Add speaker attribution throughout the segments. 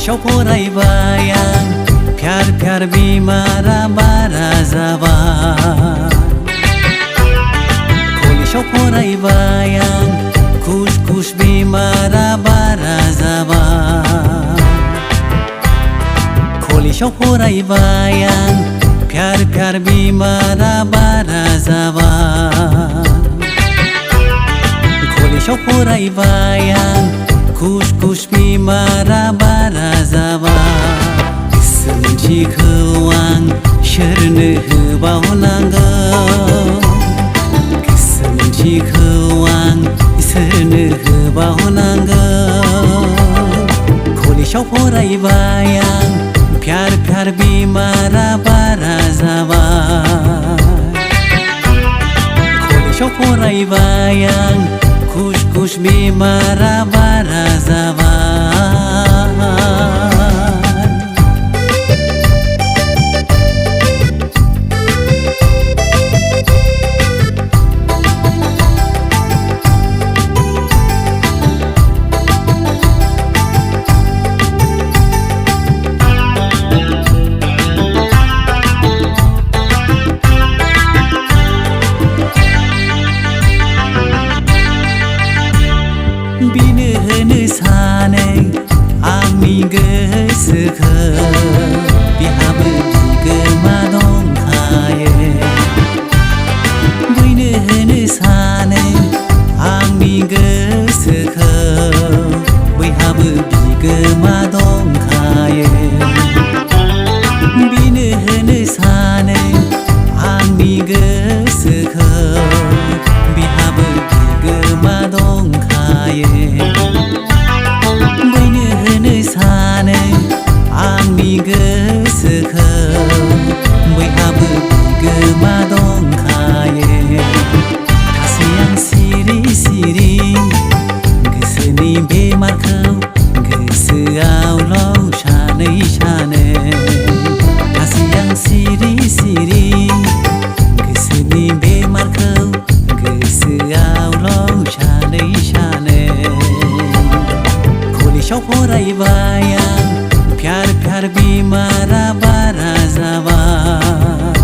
Speaker 1: कलेजाव फरायबाय आं प्यार प्यार बेमारा बारा जाबाय कलेजाव फरायबाय आं खुस खुस बेमारा बारा जाबाय कलेजाव फरायबाय आं प्यार प्यार बेमारा बारा जाबाय कलेजाव फरायबाय आं खुस खुस बेमारा बारा जाबाय गोसो मोनसेखौ आं सोरनो होबावनांगौ गोसो मोनसेखौ आं सोरनो होबावनांगौ कलेजाव फरायबाय आं प्यार प्यार बेमारा बारा जाबाय कलेजाव फरायबाय आं खुस खुस बेमारा बारा जाबाय बिनो होनो सानो आंनि गोसोखौ बिहाबो बिगोमा दंखायो बिनो होनो सानो आंनि गोसोखौ बयहाबो बिगोमा दंखायो बिनो होनो सानो आंनि गोसोखौ बिहाबो बिगोमा दंखायो बैनो होनो सानो आंनि गोसोखौ बयहाबो बिगोमा दंखायो दासो आं सिरि सिरि गोसोनि बेमारखौ गोसोआवल' सानै सानो दासो आं सिरि सिरि गोसोनि बेमारखौ गोसोआवल' सानै सानो कलेजाव फरायबाय आं प्यार प्यार बेमारा बारा जाबाय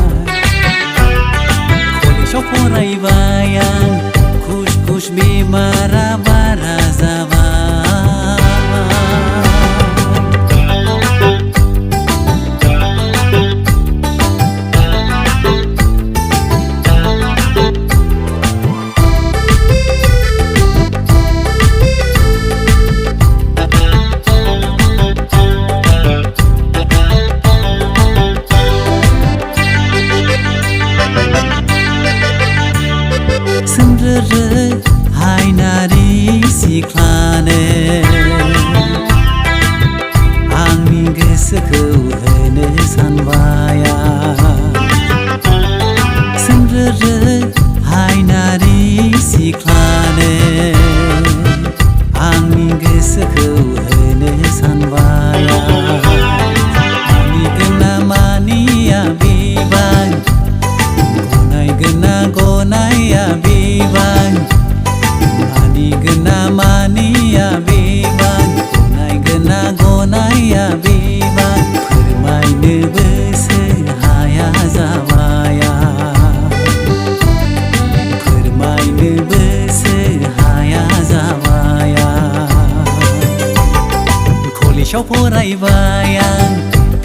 Speaker 1: कलेजाव फरायबाय आं खुस खुस बेमारा बारा जाबाय सोमब्रोरो हायनारि सिख्लानो आंनि गोसोखौ होनो सानबाय सोमब्रोरो हायनारि सिख्लानो आंनि गोसोखौ होनो सानबाय मानिगोन ना मानिया बेबां गनायगोन ना गनाया बेबां मानिगोन ना मानिया बेबां गनायगोन ना गनाया बेबां फोरमायनोबोसो हाया जाबाय फोरमायनोबोसो हाया जाबाय कलेजाव फरायबाय आं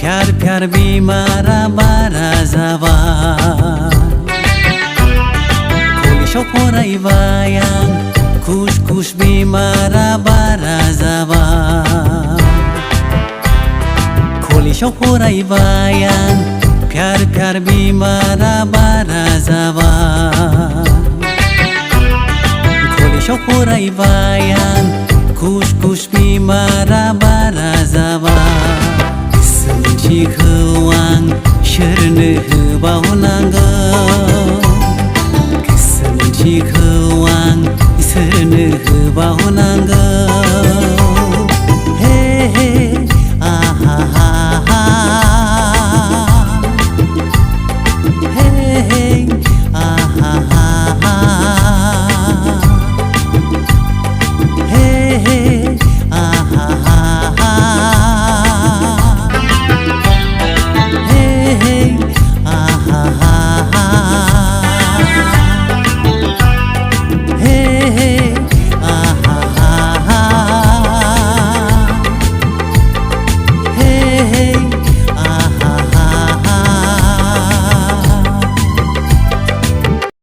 Speaker 1: प्यार प्यार बेमारा बारा जाबाय कलेजाव फरायबाय आं खुस खुस बेमारा बारा जाबाय कलेजाव फरायबाय आं प्यार प्यार बेमारा बारा जाबाय कलेजाव फरायबाय आं खुस खुस बेमारा बारा जाबाय गोसो मोनसेखौ आं सोरनो होबावनांगौ गोसो मोनसेखौ आं सोरनो होबावनांगौ